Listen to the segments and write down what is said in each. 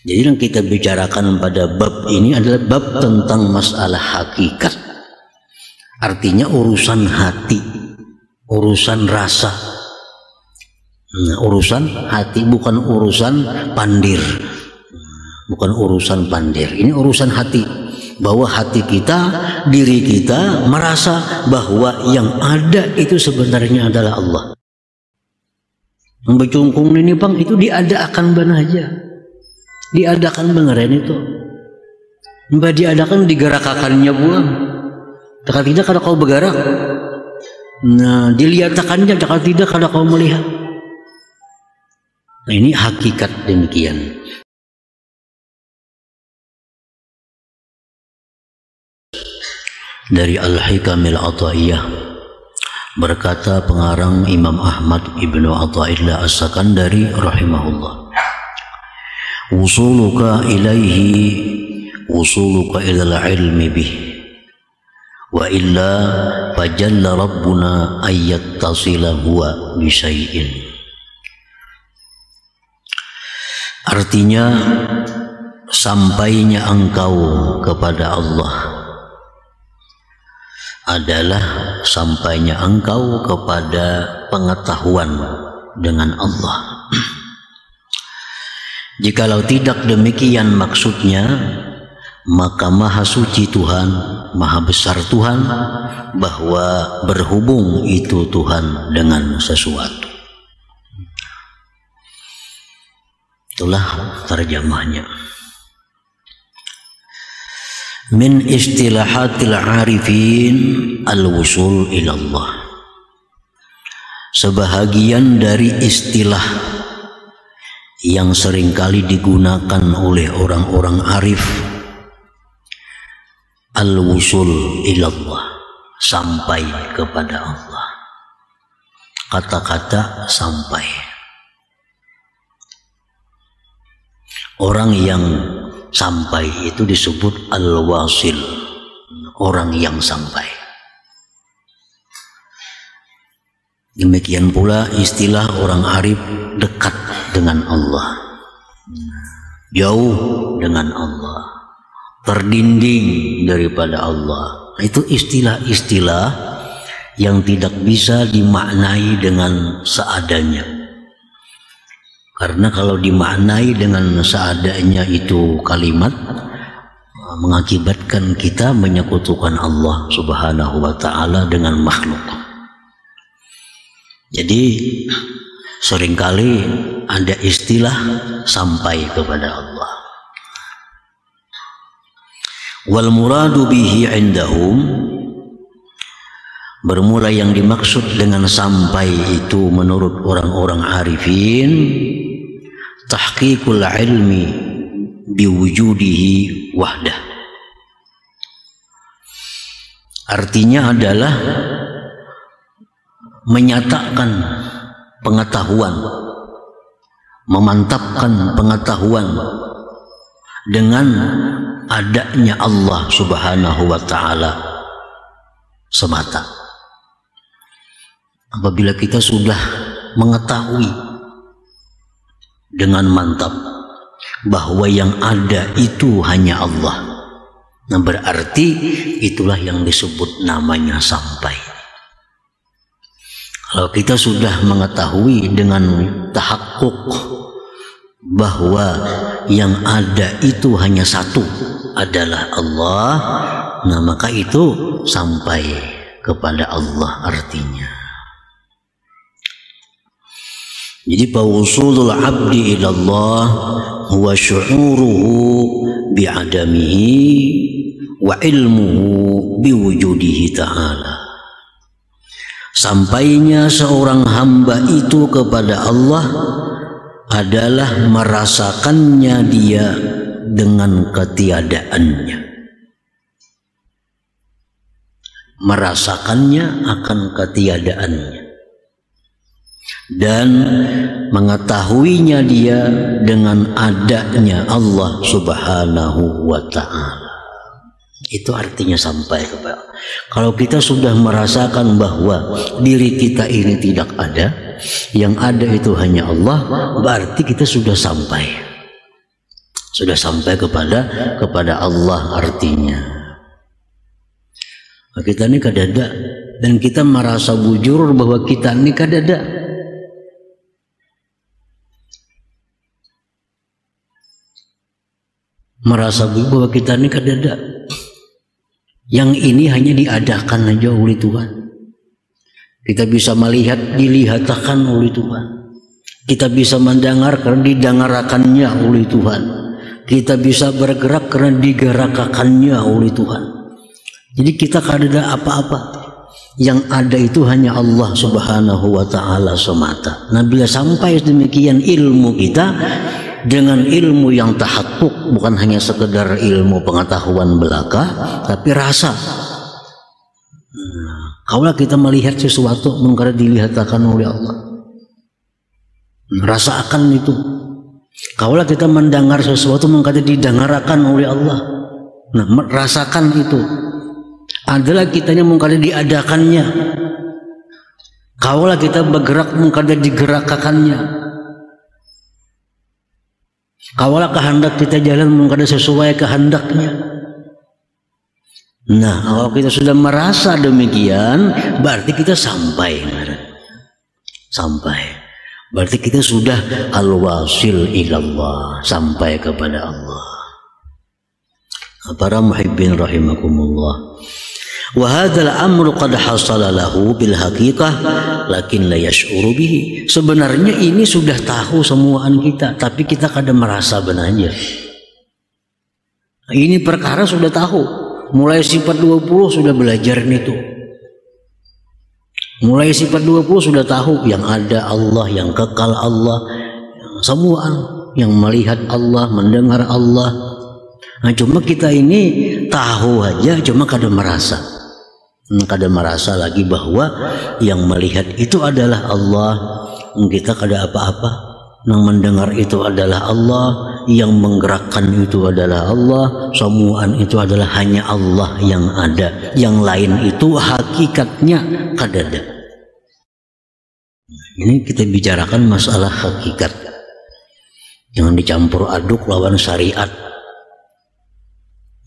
Jadi yang kita bicarakan pada bab ini adalah bab tentang masalah hakikat. Artinya urusan hati, urusan rasa. Urusan hati, bukan urusan pandir. Bukan urusan pandir. Ini urusan hati. Bahwa hati kita, diri kita merasa bahwa yang ada itu sebenarnya adalah Allah. Membecungkung ini bang, itu diadakan benar aja. Diadakan beneran itu. Mbak diadakan digerakakannya buang. Kalau tidak kalau kau bergerak. Nah, dilihatkannya kalau tidak kalau kau melihat. Nah, ini hakikat demikian. Dari Al-Hikamil Athaiyah berkata pengarang Imam Ahmad Ibnu Athaillah As-Sakandari rahimahullah, wusuluka ilaihi wusuluka ilal ilmi bih wa illa fajalla rabbuna ayyattasila huwa bisyai'in. Artinya sampainya engkau kepada Allah adalah sampainya engkau kepada pengetahuan dengan Allah. Jikalau tidak demikian maksudnya, maka maha suci Tuhan, maha besar Tuhan, bahwa berhubung itu Tuhan dengan sesuatu. Itulah terjemahnya. Min istilahatil arifin al-wusul ilallah. Sebahagian dari istilah yang seringkali digunakan oleh orang-orang arif, al-wusul ilallah, sampai kepada Allah. Kata-kata sampai. Orang yang sampai itu disebut al-wasil, orang yang sampai. Demikian pula istilah orang arif dekat dengan Allah, jauh dengan Allah, terdinding daripada Allah. Itu istilah-istilah yang tidak bisa dimaknai dengan seadanya. Karena kalau dimaknai dengan seadanya itu kalimat mengakibatkan kita menyekutukan Allah Subhanahu wa ta'ala dengan makhluk. Jadi seringkali ada istilah sampai kepada Allah. Wal muradu bihi indahum, bermula yang dimaksud dengan sampai itu menurut orang-orang arifin, tahqiqul ilmi biwujudihi wahdah. Artinya adalah menyatakan pengetahuan, memantapkan pengetahuan dengan adanya Allah Subhanahu wa ta'ala semata. Apabila kita sudah mengetahui dengan mantap bahwa yang ada itu hanya Allah, nah berarti itulah yang disebut namanya sampai. Kalau kita sudah mengetahui dengan tahakkuk bahwa yang ada itu hanya satu, adalah Allah, nah maka itu sampai kepada Allah artinya. Jadi fawusulul abdi ilallah huwa syu'uruhu bi'adamihi wa ilmuhu biwujudihi ta'ala. Sampainya seorang hamba itu kepada Allah adalah merasakannya dia dengan ketiadaannya, merasakannya akan ketiadaannya, dan mengetahuinya dia dengan adanya Allah Subhanahu wa ta'ala. Itu artinya sampai kepada. Kalau kita sudah merasakan bahwa diri kita ini tidak ada, yang ada itu hanya Allah, berarti kita sudah sampai. Sudah sampai kepada Allah artinya. Kita ini kadada, dan kita merasa bujur bahwa kita ini kadada. Merasa bahwa kita ini kadada. Yang ini hanya diadakan aja oleh Tuhan. Kita bisa melihat, dilihatkan oleh Tuhan. Kita bisa mendengar karena didengarkannya oleh Tuhan. Kita bisa bergerak karena digerakkannya oleh Tuhan. Jadi kita kadada apa-apa. Yang ada itu hanya Allah Subhanahu wa ta'ala semata. Nah, bila sampai demikian ilmu kita, dengan ilmu yang tahakkuk, bukan hanya sekedar ilmu pengetahuan belaka, tapi rasa. Kalau kita melihat sesuatu mungkin dilihatkan oleh Allah, rasakan itu. Kalau kita mendengar sesuatu mungkin didengarkan oleh Allah. Nah, rasakan itu. Adalah kitanya mungkin diadakannya. Kalau kita bergerak mungkin digerakkannya. Kalau kehendak kita jalan mungkin sesuai kehendaknya. Nah, kalau kita sudah merasa demikian, berarti kita sampai. Berarti kita sudah al-wasil ilallah, sampai kepada Allah. Para muhibbin rahimakumullah. Wa hadzal amru qad hasala lahu bil haqiqah lakin la yash'uru bihi. Sebenarnya ini sudah tahu semuaan kita, tapi kita kadang merasa benarnya. Ini perkara sudah tahu. Mulai sifat 20 sudah belajar itu. Mulai sifat 20 sudah tahu yang ada Allah, yang kekal Allah, semuaan, yang melihat Allah, mendengar Allah. Nah, cuma kita ini tahu aja, cuma kadang merasa. Kadang merasa lagi bahwa yang melihat itu adalah Allah, kita kadang apa-apa. Yang mendengar itu adalah Allah, yang menggerakkan itu adalah Allah, semuaan itu adalah hanya Allah yang ada. Yang lain itu hakikatnya kadada. Ini kita bicarakan masalah hakikat. Jangan dicampur aduk lawan syariat.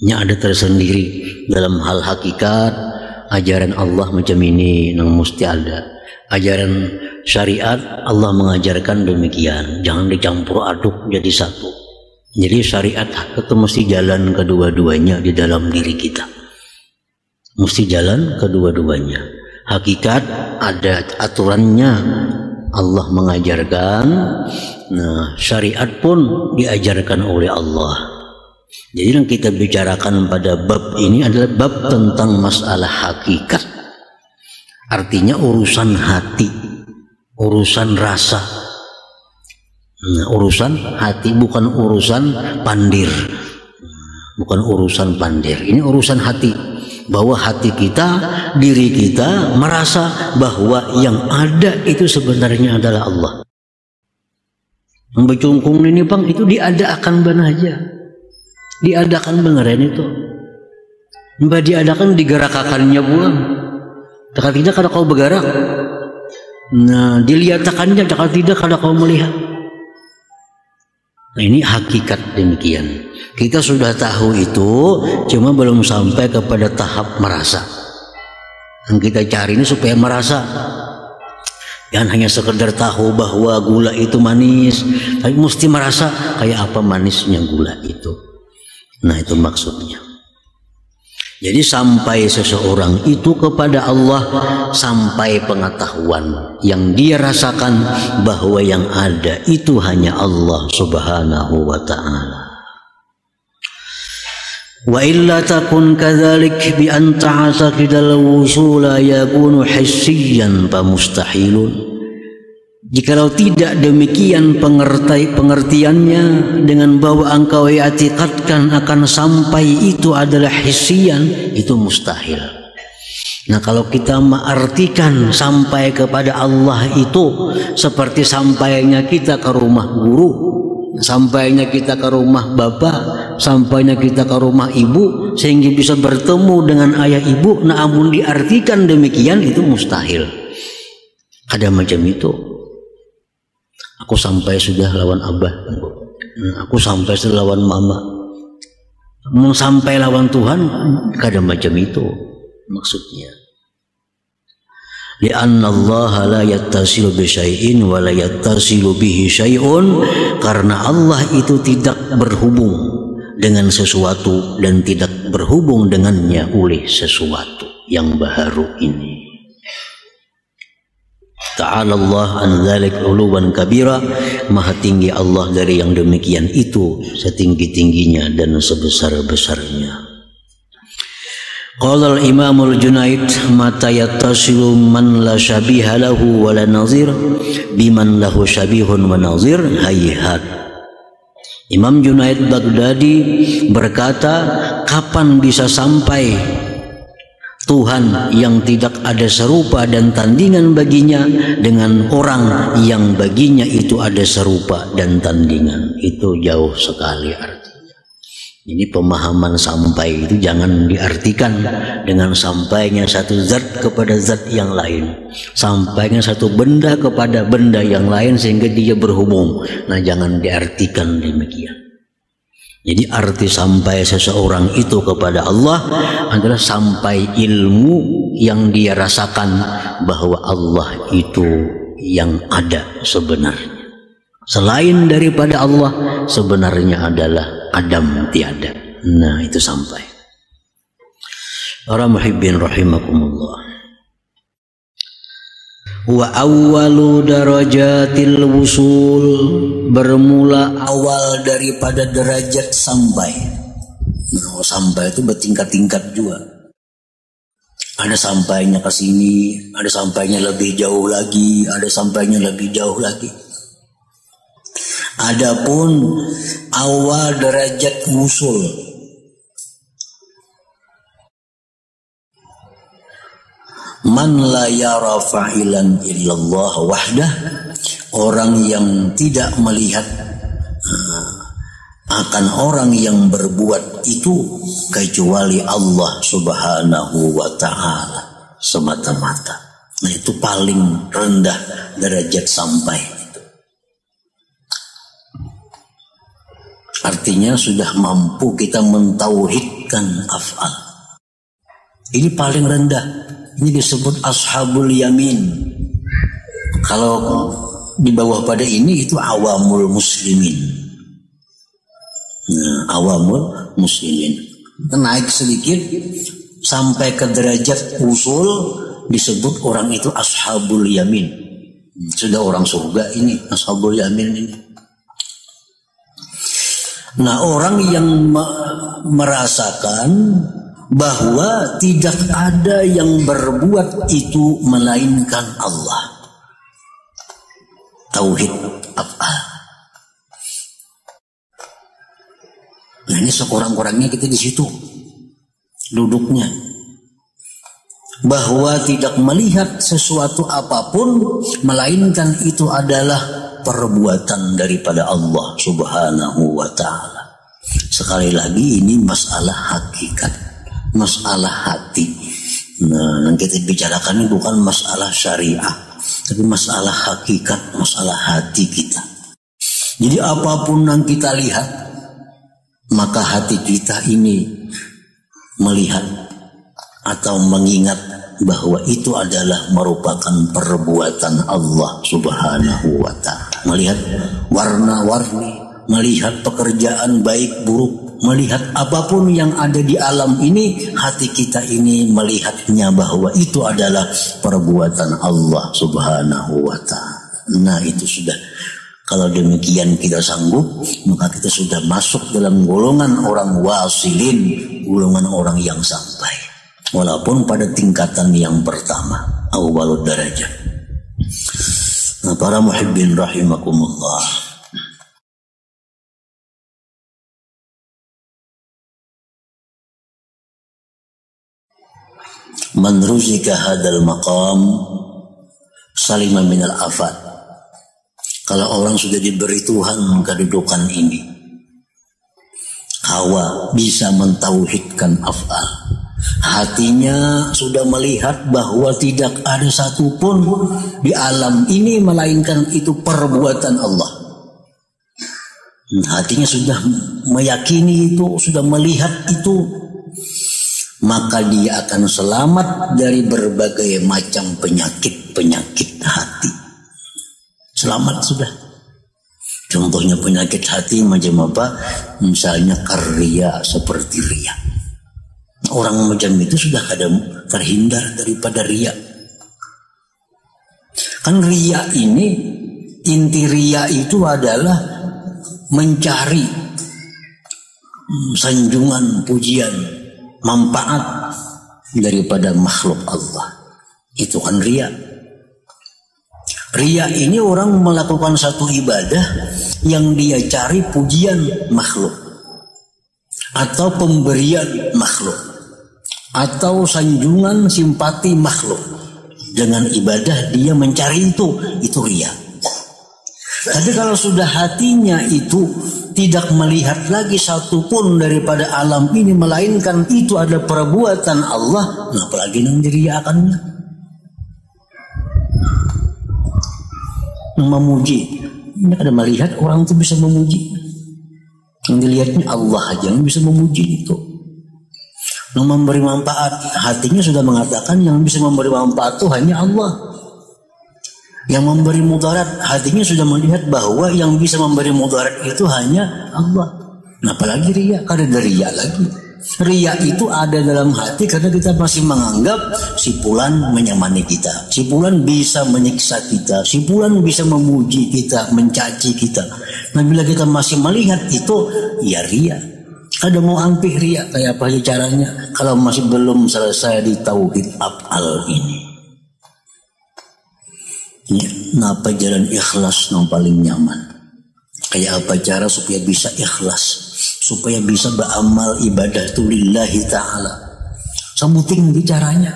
Ini ada tersendiri dalam hal hakikat. Ajaran Allah macam ini yang mesti ada. Ajaran syariat Allah mengajarkan demikian. Jangan dicampur aduk jadi satu. Jadi syariat itu mesti jalan kedua-duanya di dalam diri kita. Mesti jalan kedua-duanya. Hakikat ada aturannya. Allah mengajarkan. Nah, syariat pun diajarkan oleh Allah. Jadi yang kita bicarakan pada bab ini adalah bab tentang masalah hakikat. Artinya urusan hati, urusan rasa. Nah, urusan hati, bukan urusan pandir. Bukan urusan pandir. Ini urusan hati. Bahwa hati kita, diri kita merasa bahwa yang ada itu sebenarnya adalah Allah. Membecungkung ini bang, itu diadakan benar aja. Diadakan beneran itu. Mbak diadakan digerakkannya pulang. Takkan tidak kalau kau bergerak. Nah, dilihatkannya takkan tidak kalau kau melihat. Nah, ini hakikat demikian. Kita sudah tahu itu, cuma belum sampai kepada tahap merasa. Yang kita cari ini supaya merasa. Jangan hanya sekedar tahu bahwa gula itu manis, tapi mesti merasa kayak apa manisnya gula itu. Nah, itu maksudnya. Jadi sampai seseorang itu kepada Allah, sampai pengetahuan yang dia rasakan bahwa yang ada itu hanya Allah Subhanahu wa ta'ala. Wa illa takun kadzalik bi an ta'taqidal wusula yakunu hissiyan fa mustahilun. Jikalau tidak demikian pengertiannya dengan bahwa engkau i'tiqadkan akan sampai itu adalah hissian, itu mustahil. Nah, kalau kita mengartikan sampai kepada Allah itu seperti sampainya kita ke rumah guru, sampainya kita ke rumah bapak, sampainya kita ke rumah ibu, sehingga bisa bertemu dengan ayah ibu. Namun diartikan demikian itu mustahil. Ada macam itu. Aku sampai sudah lawan abah. Aku sampai lawan mama. Mau sampai lawan Tuhan kadang macam itu maksudnya. Li'anna Allah la yattasilu bi syai'in wa la yattasilu bihi syai'un, karena Allah itu tidak berhubung dengan sesuatu dan tidak berhubung dengannya oleh sesuatu yang baharu ini. Ta'ala Allah an dzalik uluwan kabira, maha tinggi Allah dari yang demikian itu, setinggi-tingginya dan sebesar-besarnya. Qala al-Imam al-Junaid, mata yattasilu man la syabiha lahu wa la nazir biman lahu syabihun wa nazir hayhat. Imam Junaid Baghdadi berkata, kapan bisa sampai Tuhan yang tidak ada serupa dan tandingan baginya dengan orang yang baginya itu ada serupa dan tandingan. Itu jauh sekali artinya. Jadi pemahaman sampai itu jangan diartikan dengan sampainya satu zat kepada zat yang lain, sampainya satu benda kepada benda yang lain sehingga dia berhubung. Nah, jangan diartikan demikian. Jadi arti sampai seseorang itu kepada Allah adalah sampai ilmu yang dia rasakan bahwa Allah itu yang ada sebenarnya. Selain daripada Allah sebenarnya adalah adam tiada. Nah, itu sampai. Para muhibbin rahimakumullah. Wa awwalu darajatil wusul, bermula awal daripada derajat sampai. Nah, sampai itu bertingkat-tingkat juga. Ada sampainya ke sini, ada sampainya lebih jauh lagi, ada sampainya lebih jauh lagi. Adapun awal derajat wusul, man la yara fa'ilan illallah wahdah, orang yang tidak melihat akan orang yang berbuat itu kecuali Allah subhanahu wa ta'ala semata-mata. Nah, itu paling rendah derajat sampai. Artinya sudah mampu kita mentauhidkan af'al. Ini paling rendah. Ini disebut ashabul yamin. Kalau di bawah pada ini itu awamul muslimin. Nah, awamul muslimin. Kita naik sedikit sampai ke derajat usul, disebut orang itu ashabul yamin. Sudah orang surga ini, ashabul yamin ini. Nah, orang yang merasakan bahwa tidak ada yang berbuat itu melainkan Allah. Tauhid af'al. Nah, ini sekurang-kurangnya kita di situ duduknya. Bahwa tidak melihat sesuatu apapun melainkan itu adalah perbuatan daripada Allah subhanahu wa ta'ala. Sekali lagi ini masalah hakikat, masalah hati. Nah, yang kita bicarakan ini bukan masalah syariah, tapi masalah hakikat, masalah hati kita. Jadi apapun yang kita lihat, maka hati kita ini melihat atau mengingat bahwa itu adalah merupakan perbuatan Allah subhanahu wa ta'ala. Melihat warna-warni, melihat pekerjaan baik buruk, melihat apapun yang ada di alam ini, hati kita ini melihatnya bahwa itu adalah perbuatan Allah subhanahu wa ta'ala. Nah, itu sudah, kalau demikian kita sanggup, maka kita sudah masuk dalam golongan orang wasilin, golongan orang yang sampai. Walaupun pada tingkatan yang pertama, awalud darajah. Nah, para muhibbin rahimakumullah. Man ruzika hadal maqam salima minal afat. Kalau orang sudah diberi Tuhan kedudukan ini, hawa bisa mentauhidkan af'al. Hatinya sudah melihat bahwa tidak ada satupun di alam ini melainkan itu perbuatan Allah. hatinya sudah meyakini itu, sudah melihat itu, maka dia akan selamat dari berbagai macam penyakit-penyakit hati. Selamat sudah. Contohnya penyakit hati macam apa? Misalnya karya, seperti riya. Orang macam itu sudah terhindar daripada riya. Kan riya ini, inti riya itu adalah mencari sanjungan, pujian, manfaat daripada makhluk Allah. Itu kan riya. Riya ini orang melakukan satu ibadah yang dia cari pujian makhluk, atau pemberian makhluk, atau sanjungan simpati makhluk. Dengan ibadah dia mencari itu riya. Tapi kalau sudah hatinya itu tidak melihat lagi satupun daripada alam ini, melainkan itu ada perbuatan Allah, apalagi yang diriakannya, memuji. Ini ada melihat orang itu bisa memuji, yang dilihatnya Allah aja yang bisa memuji itu. Yang memberi manfaat, hatinya sudah mengatakan yang bisa memberi manfaat itu hanya Allah. Yang memberi mudarat, hatinya sudah melihat bahwa yang bisa memberi mudarat itu hanya Allah. Nah, apalagi riya, ada riya lagi. Riya itu ada dalam hati karena kita masih menganggap si fulan menyamani kita, si fulan bisa menyiksa kita, si fulan bisa memuji kita, mencaci kita. Nah, bila kita masih melihat itu, ya riya. Ada mau ampih riya, kayak apa aja caranya kalau masih belum selesai di tauhid af'al ini. Napa jalan ikhlas yang paling nyaman? Kayak apa cara supaya bisa ikhlas, supaya bisa beramal ibadah itu lillahi ta'ala? Sebuting di caranya,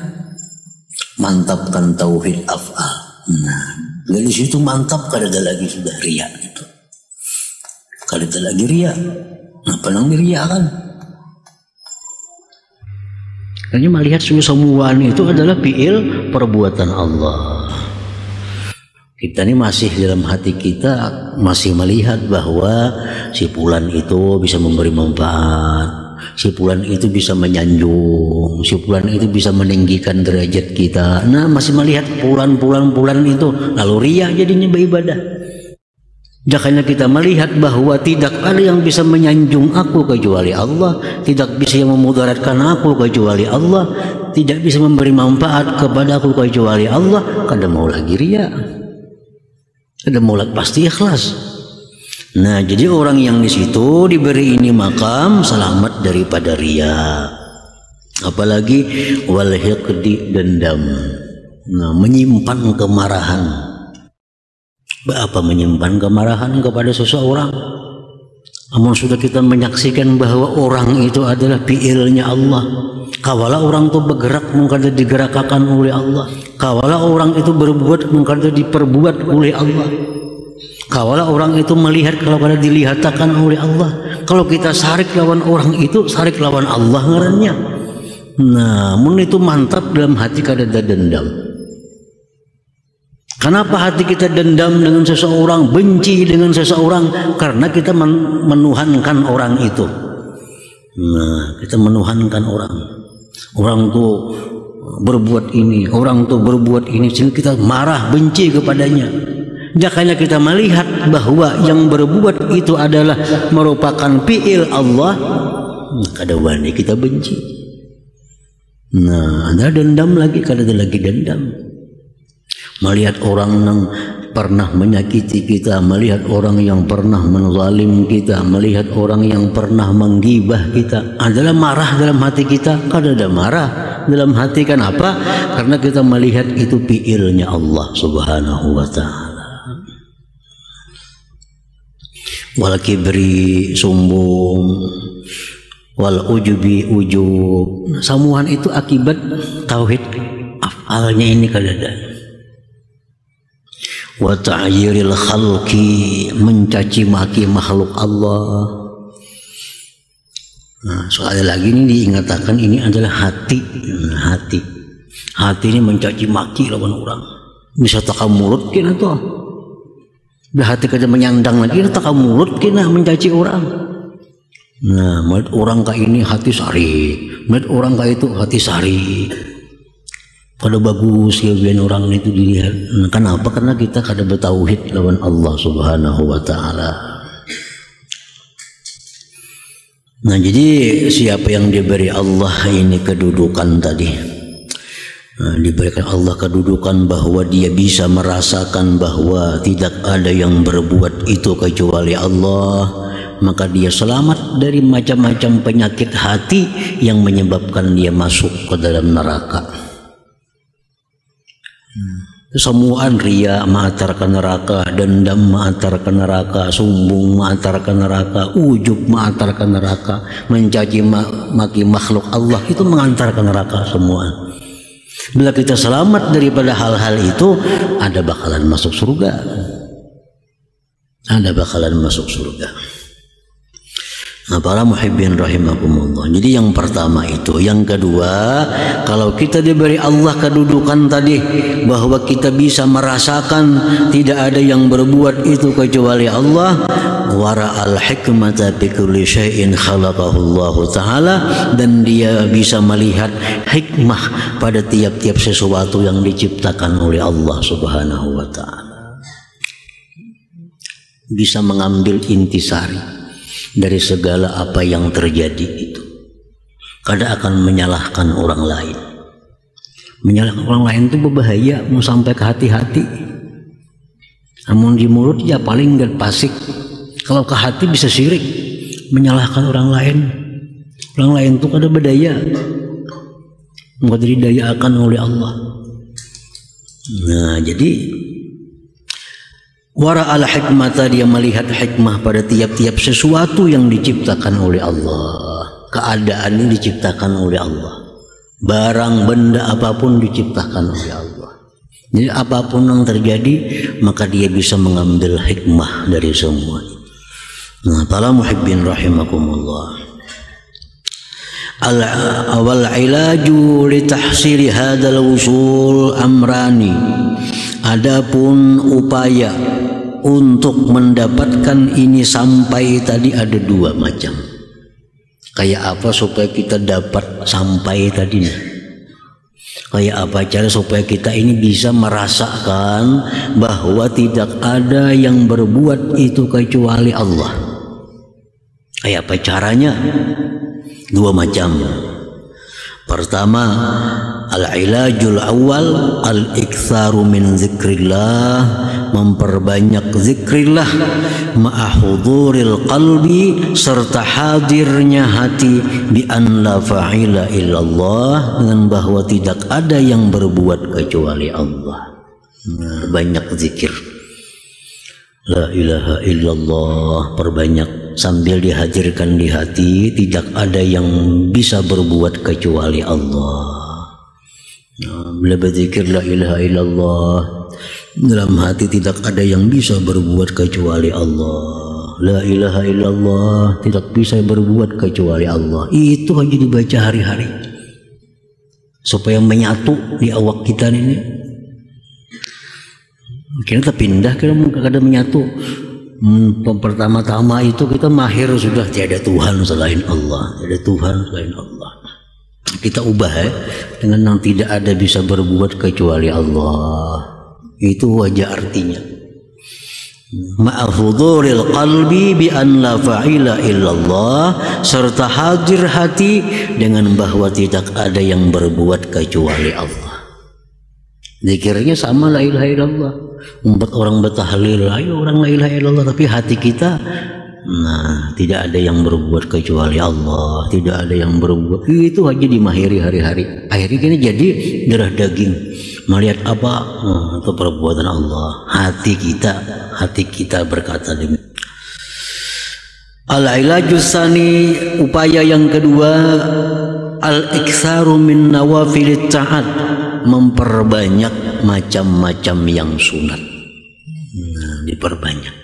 mantapkan tauhid af'al. Nah, dari situ mantap, kada ada lagi sudah riya itu. Kada ada lagi riya. Apa yang diriakan? Hanya melihat semua itu adalah fi'il perbuatan Allah. Kita ini masih dalam hati kita masih melihat bahwa si fulan itu bisa memberi manfaat, si fulan itu bisa menyanjung, si fulan itu bisa meninggikan derajat kita. Nah, masih melihat fulan itu, lalu riya jadinya beribadah. Jangannya kita melihat bahwa tidak ada yang bisa menyanjung aku kecuali Allah, tidak bisa yang memudaratkan aku kecuali Allah, tidak bisa memberi manfaat kepada aku kecuali Allah. Kada mau lagi riya. Ada mulak pasti ikhlas. Nah, jadi orang yang di situ diberi ini makam selamat daripada riya. Apalagi wal hiqdi, dendam. Nah, menyimpan kemarahan. Apa menyimpan kemarahan kepada seseorang? Namun sudah kita menyaksikan bahwa orang itu adalah fi'ilnya Allah. Kawala orang itu bergerak mengkada digerakkan oleh Allah. Kawala orang itu berbuat mengkada diperbuat oleh Allah. Kawala orang itu melihat kalau kada dilihatkan oleh Allah. Kalau kita sarik lawan orang itu, sarik lawan Allah ngarannya. Namun itu mantap dalam hati kada ada dendam. Kenapa hati kita dendam dengan seseorang, benci dengan seseorang? Karena kita menuhankan orang itu. Nah, kita menuhankan orang. Orang tuh berbuat ini, orang tuh berbuat ini, sehingga kita marah, benci kepadanya. Jangannya kita melihat bahwa yang berbuat itu adalah merupakan fi'il Allah, kada wani kita benci. Nah, ada dendam lagi, kada ada lagi dendam. Melihat orang yang pernah menyakiti kita, melihat orang yang pernah menzalim kita, melihat orang yang pernah menggibah kita, adalah marah dalam hati kita. Kada ada marah dalam hati. Kenapa? Karena kita melihat itu fi'ilnya Allah Subhanahu wa ta'ala. Wal kibri, sombong, wal ujubi, ujub, samuan itu akibat tauhid afalnya ini kada ada. Wa ta'yiril khalqi, mencaci maki makhluk Allah. Nah, soalnya lagi ini diingatkan ini adalah hati. Hati ini mencaci maki lawan orang. Bisa takam mulut kan itu. Dah hati kada menyandang lagi, tak mulut kena mencaci orang. Nah, melihat orang kayak ini hati sari, melihat orang kayak itu hati sari. Kada bagus ya biar orang itu dilihat. Nah, kenapa? Karena kita kada bertauhid lawan Allah Subhanahu wa taala. Nah, jadi siapa yang diberi Allah ini kedudukan tadi, nah, diberikan Allah kedudukan bahwa dia bisa merasakan bahwa tidak ada yang berbuat itu kecuali Allah, maka dia selamat dari macam-macam penyakit hati yang menyebabkan dia masuk ke dalam neraka. Semuaan ria mengantar ke neraka, dendam mengantar ke neraka, sombong mengantar ke neraka, ujub mengantar ke neraka, mencaci maki makhluk Allah itu mengantar ke neraka semua. Bila kita selamat daripada hal-hal itu, ada bakalan masuk surga. Ada bakalan masuk surga. Nah, para muhibbin rahimakumullah. Jadi yang pertama itu. Yang kedua, kalau kita diberi Allah kedudukan tadi, bahwa kita bisa merasakan tidak ada yang berbuat itu kecuali Allah, wara'al hikmata bi kulli syai'in khalaqahu Allah taala, dan dia bisa melihat hikmah pada tiap-tiap sesuatu yang diciptakan oleh Allah Subhanahu wa taala. Bisa mengambil intisari dari segala apa yang terjadi itu. Kada akan menyalahkan orang lain. Menyalahkan orang lain itu berbahaya, mau sampai ke hati-hati. Namun di mulut ya paling dan pasik. Kalau ke hati bisa syirik, menyalahkan orang lain. Orang lain itu kada berdaya, enggak didayakan oleh Allah. Nah, jadi wara'al hikmata, dia melihat hikmah pada tiap-tiap sesuatu yang diciptakan oleh Allah. Keadaan ini diciptakan oleh Allah. Barang benda apapun diciptakan oleh Allah. Jadi apapun yang terjadi, maka dia bisa mengambil hikmah dari semua. Nah, para muhibbin rahimakumullah. Awal ilaju li tahsili hadzal wusul amrani. Adapun upaya untuk mendapatkan ini sampai tadi ada dua macam. Kayak apa supaya kita dapat sampai tadi nih? Kayak apa cara supaya kita ini bisa merasakan bahwa tidak ada yang berbuat itu kecuali Allah? Kayak apa caranya? Dua macam. Pertama, al-ilajul awal al-iktsaru min zikrillah, memperbanyak zikrillah ma'ahuduril qalbi, serta hadirnya hati bi an la fa'ila illallah, dengan bahwa tidak ada yang berbuat kecuali Allah. Banyak zikir la ilaha illallah, perbanyak sambil dihadirkan di hati, tidak ada yang bisa berbuat kecuali Allah. Bila berzikir la ilaha illallah, dalam hati tidak ada yang bisa berbuat kecuali Allah. La ilaha illallah, tidak bisa berbuat kecuali Allah. Itu aja dibaca hari-hari supaya menyatu di awak kita ini. Kita pindah, kita kadang menyatu. Pertama-tama itu kita mahir sudah tiada Tuhan selain Allah, tiada Tuhan selain Allah. Kita ubah dengan yang tidak ada bisa berbuat kecuali Allah. Itu wajah artinya. Ma'afuduril qalbi bi an la fa'ila illallah, serta hadir hati dengan bahwa tidak ada yang berbuat kecuali Allah. Zikirnya sama la ilaha illallah. Umat orang bertahlil, ayo orang la ilaha illallah, tapi hati kita, nah, tidak ada yang berbuat kecuali Allah, tidak ada yang berbuat. Itu aja dimahiri hari-hari. Akhirnya kini jadi darah daging. Melihat apa? Itu perbuatan Allah. Hati kita berkata demikian. Al-ilajus tsani, upaya yang kedua, al-iktsaru min nawafilit ta'at, memperbanyak macam-macam yang sunat. Nah, diperbanyak.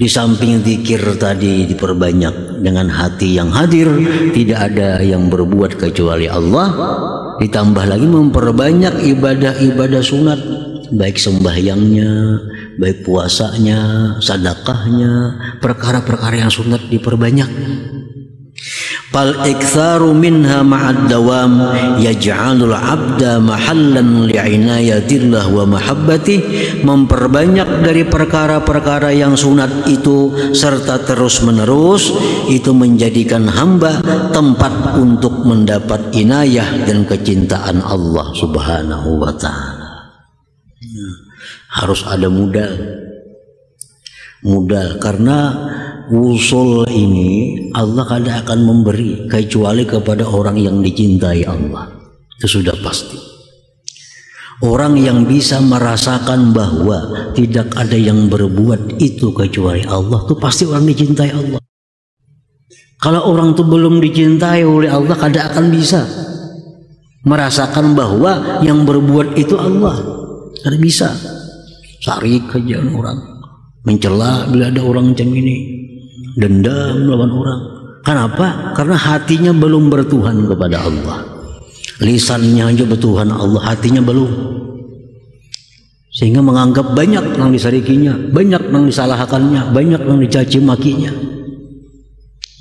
Di samping zikir tadi diperbanyak, dengan hati yang hadir, tidak ada yang berbuat kecuali Allah. Ditambah lagi memperbanyak ibadah-ibadah sunat, baik sembahyangnya, baik puasanya, sedekahnya, perkara-perkara yang sunat diperbanyak. Fal iktsaru minha ma'ad dawam yaj'alul 'abda mahallan li'inayatillah wa mahabbati. Memperbanyak dari perkara-perkara yang sunat itu serta terus-menerus itu menjadikan hamba tempat untuk mendapat inayah dan kecintaan Allah Subhanahu wa taala. Harus ada modal karena wusul ini Allah kadang akan memberi kecuali kepada orang yang dicintai Allah. Itu sudah pasti. Orang yang bisa merasakan bahwa tidak ada yang berbuat itu kecuali Allah, itu pasti orang dicintai Allah. Kalau orang itu belum dicintai oleh Allah, kadang akan bisa merasakan bahwa yang berbuat itu Allah. Kada bisa. Sarik aja orang, mencela bila ada orang macam ini, dendam melawan orang. Kenapa? Karena hatinya belum bertuhan kepada Allah. Lisannya aja bertuhan Allah, hatinya belum. Sehingga menganggap banyak yang disarikinya, banyak yang disalahkannya, banyak yang dicaci makinya.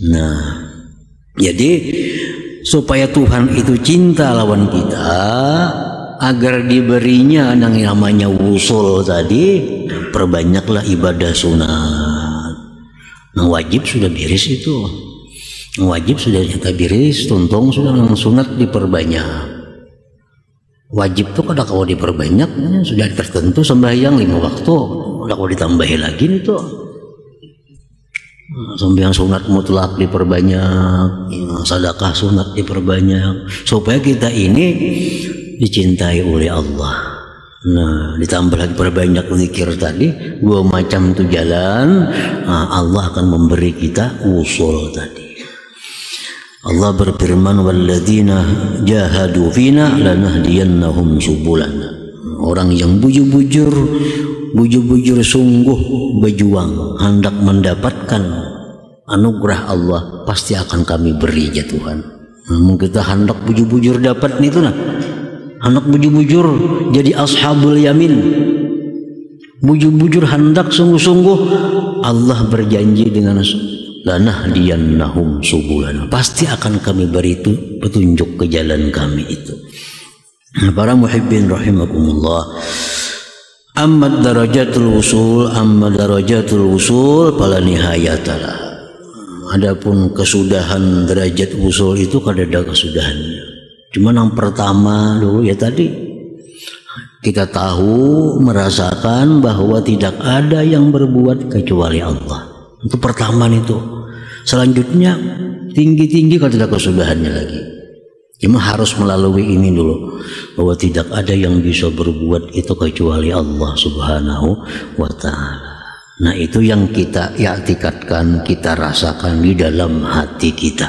Nah, jadi supaya Tuhan itu cinta lawan kita, agar diberinya yang namanya wusul tadi, perbanyaklah ibadah sunat. Nah, wajib sudah beres itu, wajib sudah nyata beres, tuntung sudah yang sunat diperbanyak. Wajib tuh kada kau diperbanyak, sudah tertentu sembahyang 5 waktu, kada kau ditambahi lagi itu. Sembahyang sunat mutlak diperbanyak, sedekah sunat diperbanyak, supaya kita ini dicintai oleh Allah. Nah, ditambah lagi perbanyak zikir tadi, 2 macam itu jalan. Nah, Allah akan memberi kita usul tadi. Allah berfirman, walladzina jahadu fina lanahdiyannahum subulana. Orang yang bujur-bujur sungguh berjuang hendak mendapatkan anugerah Allah, pasti akan kami beri ya Tuhan. Namun kita hendak bujur-bujur dapat itu nah. Anak bujur-bujur jadi ashabul yamin, bujur-bujur hendak sungguh-sungguh, Allah berjanji dengan lanahdiyannahum subulana, pasti akan kami beri itu petunjuk ke jalan kami itu. Para muhibbin rahimakumullah, amma darajatul wusul fala nihayatalah. Adapun kesudahan derajat wusul itu kada ada kesudahannya. Cuma yang pertama dulu ya tadi, kita tahu merasakan bahwa tidak ada yang berbuat kecuali Allah. Itu pertama itu. Selanjutnya tinggi-tinggi kalau tidak kesudahannya lagi. Cuma harus melalui ini dulu, bahwa tidak ada yang bisa berbuat itu kecuali Allah Subhanahu wa ta'ala. Nah, itu yang kita i'tikadkan, kita rasakan di dalam hati kita.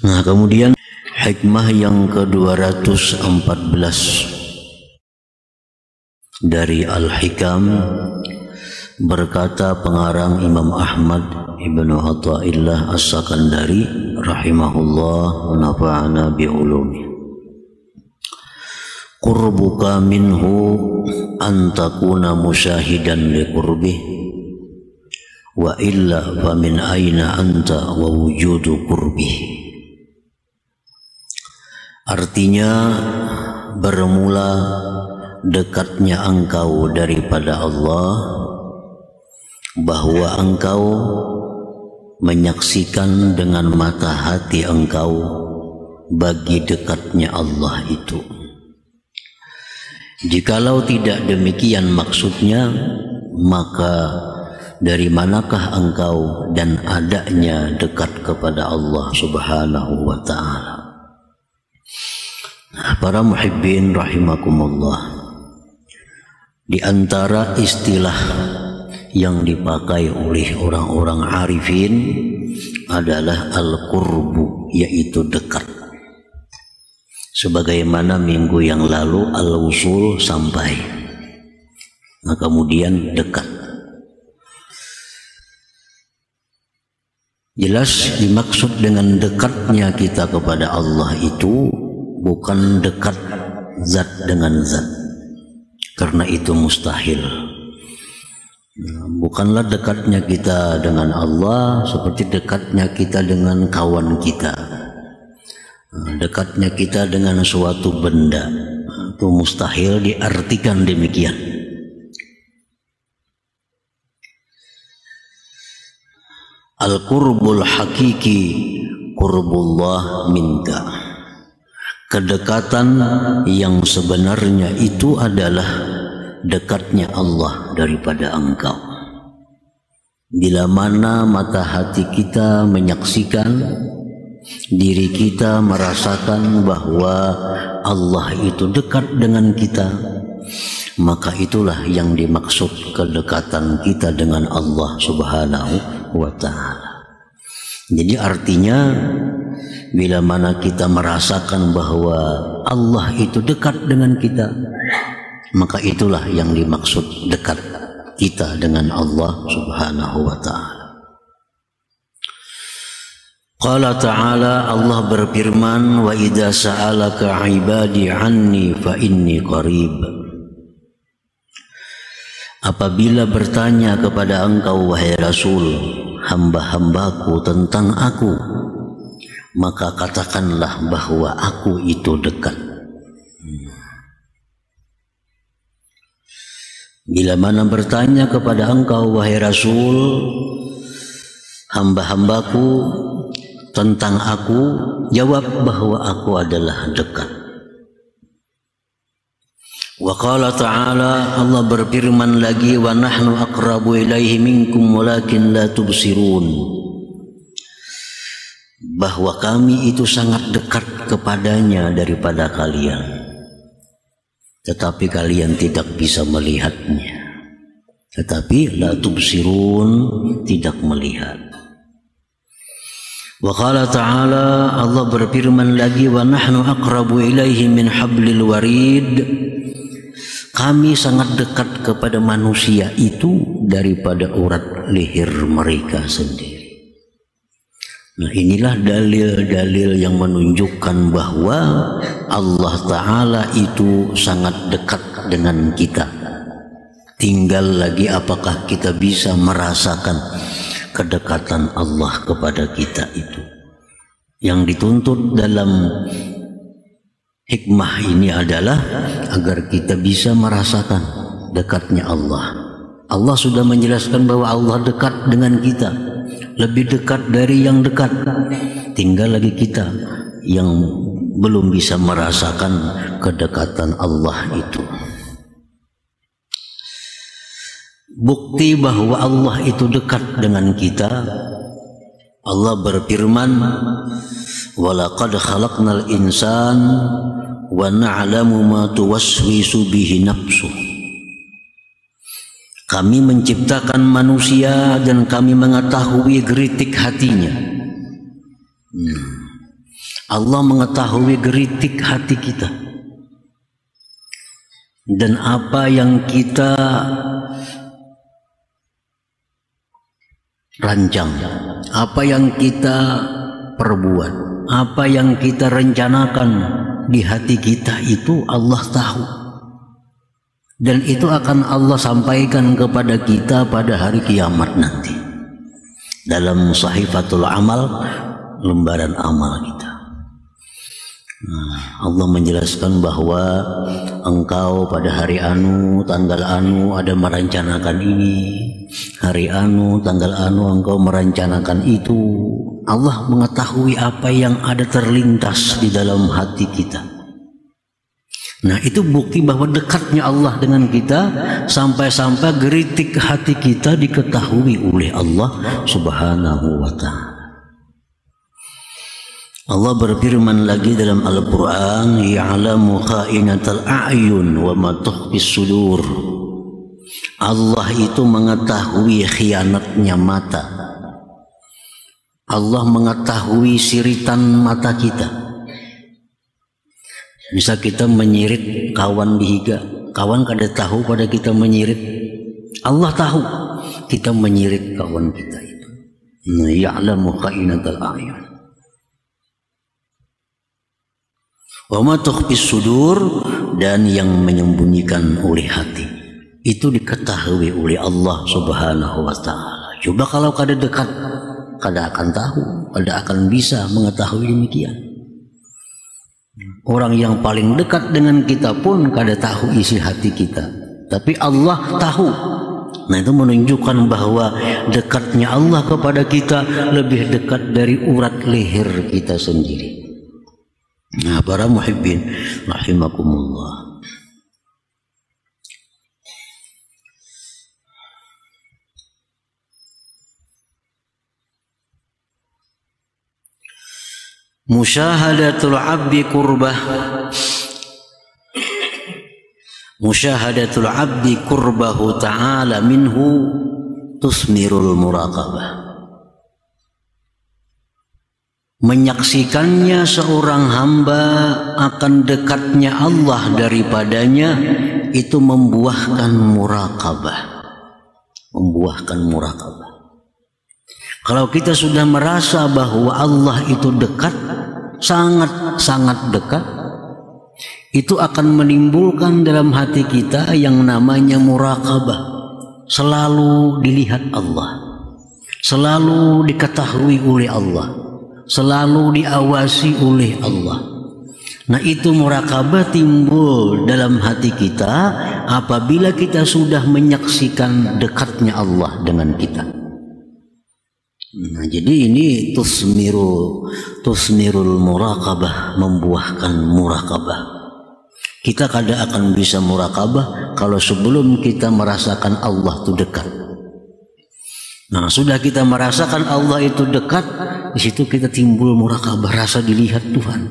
Nah, kemudian hikmah yang ke-214 dari Al-Hikam, berkata pengarang Imam Ahmad Ibnu Athaillah As-Sakandari rahimahullah wa nafa'ana bi'ulumi. Qurbuka minhu an takuna musyahidan liqurbih wa illa fa min aina anta wa wujudu qurbih. Artinya, bermula dekatnya engkau daripada Allah, bahwa engkau menyaksikan dengan mata hati engkau bagi dekatnya Allah itu. Jikalau tidak demikian maksudnya, maka dari manakah engkau dan adanya dekat kepada Allah Subhanahu wa ta'ala? Para muhibbin rahimakumullah, di antara istilah yang dipakai oleh orang-orang arifin adalah al-qurbu, yaitu dekat. Sebagaimana minggu yang lalu al-wusul sampai, nah kemudian dekat. Jelas dimaksud dengan dekatnya kita kepada Allah itu bukan dekat zat dengan zat, karena itu mustahil. Bukanlah dekatnya kita dengan Allah seperti dekatnya kita dengan kawan kita, dekatnya kita dengan suatu benda. Itu mustahil diartikan demikian. Al-qurbul hakiki qurbullah minka. Kedekatan yang sebenarnya itu adalah dekatnya Allah daripada engkau. Bila mana mata hati kita menyaksikan, diri kita merasakan bahwa Allah itu dekat dengan kita, maka itulah yang dimaksud kedekatan kita dengan Allah Subhanahu wa ta'ala. Jadi artinya bila mana kita merasakan bahwa Allah itu dekat dengan kita, maka itulah yang dimaksud dekat kita dengan Allah Subhanahu wa ta'ala. Qala ta'ala, Allah berfirman, wa idza sa'alaka 'ibadi 'anni fa inni qarib. Apabila bertanya kepada engkau wahai Rasul, hamba-hambaku tentang aku, maka katakanlah bahwa aku itu dekat. Bila mana bertanya kepada engkau wahai Rasul, hamba-hambaku tentang aku, jawab bahwa aku adalah dekat. Wa qala ta'ala, Allah berfirman lagi, wa nahnu aqrabu ilaihi minkum walakin la tubsirun. Bahwa kami itu sangat dekat kepadanya daripada kalian, tetapi kalian tidak bisa melihatnya. Tetapi la tubsirun, tidak melihat. Wa qala ta'ala, Allah berfirman lagi, wa nahnu aqrabu ilaihi min hablil warid. Kami sangat dekat kepada manusia itu daripada urat leher mereka sendiri. Nah, inilah dalil-dalil yang menunjukkan bahwa Allah Ta'ala itu sangat dekat dengan kita. Tinggal lagi apakah kita bisa merasakan kedekatan Allah kepada kita itu. Yang dituntut dalam hikmah ini adalah agar kita bisa merasakan dekatnya Allah. Allah sudah menjelaskan bahwa Allah dekat dengan kita, lebih dekat dari yang dekat. Tinggal lagi kita yang belum bisa merasakan kedekatan Allah itu. Bukti bahwa Allah itu dekat dengan kita, Allah berfirman, walaqad khalaqnal insan wa na'lamu ma tuwaswisu bihi nafsuh. Kami menciptakan manusia dan kami mengetahui geritik hatinya. Allah mengetahui geritik hati kita. Dan apa yang kita rancang, apa yang kita perbuat, apa yang kita rencanakan di hati kita itu Allah tahu. Dan itu akan Allah sampaikan kepada kita pada hari kiamat nanti. Dalam sahifatul amal, lembaran amal kita. Allah menjelaskan bahwa engkau pada hari anu, tanggal anu ada merencanakan ini. Hari anu, tanggal anu engkau merencanakan itu. Allah mengetahui apa yang ada terlintas di dalam hati kita. Nah, itu bukti bahwa dekatnya Allah dengan kita, sampai-sampai geritik hati kita diketahui oleh Allah Subhanahu wa ta'ala. Allah berfirman lagi dalam Al-Quran, ya'lamu kha'inatal a'yun wa ma tukhfis sudur. Allah itu mengetahui khianatnya mata. Allah mengetahui siritan mata kita. Bisa kita menyirit kawan dihiga, kawan kada tahu pada kita menyirit. Allah tahu kita menyirit kawan kita itu. Ya'lamu kha'inatal a'yun wa ma tukhfis sudur, dan yang menyembunyikan oleh hati. itu diketahui oleh Allah Subhanahu wa taala. Coba kalau kada dekat, kada akan tahu, kada akan bisa mengetahui demikian. Orang yang paling dekat dengan kita pun kada tahu isi hati kita, tapi Allah tahu. Nah, itu menunjukkan bahwa dekatnya Allah kepada kita lebih dekat dari urat leher kita sendiri. Nah, para muhibbin rahimakumullah. Musyahadatul abdi qurbah. Musyahadatul abdi qurbahu ta'ala minhu tusmirul muraqabah. Menyaksikannya seorang hamba akan dekatnya Allah daripadanya itu membuahkan muraqabah. Membuahkan muraqabah. Kalau kita sudah merasa bahwa Allah itu dekat, sangat-sangat dekat, itu akan menimbulkan dalam hati kita yang namanya muraqabah. Selalu dilihat Allah, selalu diketahui oleh Allah, selalu diawasi oleh Allah. Nah, itu muraqabah timbul dalam hati kita apabila kita sudah menyaksikan dekatnya Allah dengan kita. Nah, jadi ini tusmirul muraqabah, membuahkan muraqabah. Kita kada akan bisa muraqabah kalau sebelum kita merasakan Allah itu dekat. Nah, sudah kita merasakan Allah itu dekat, di situ kita timbul muraqabah, rasa dilihat Tuhan,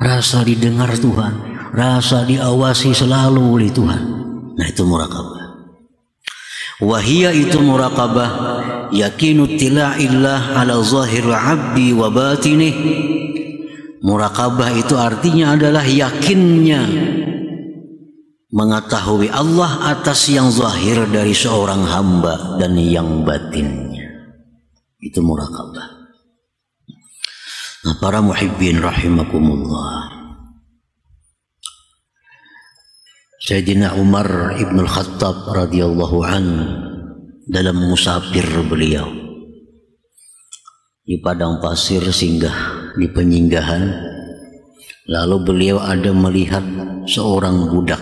rasa didengar Tuhan, rasa diawasi selalu oleh Tuhan. Nah, itu muraqabah. Wahia itu muraqabah yakinu tila'illah ala zahir abdi wa batinih. Muraqabah itu artinya adalah yakinnya mengetahui Allah atas yang zahir dari seorang hamba dan yang batinnya. Itu muraqabah. Nah, para muhibbin rahimakumullah, Sayyidina Umar ibn al-Khattab radhiyallahu an dalam musafir beliau di padang pasir singgah di penyinggahan, lalu beliau ada melihat seorang budak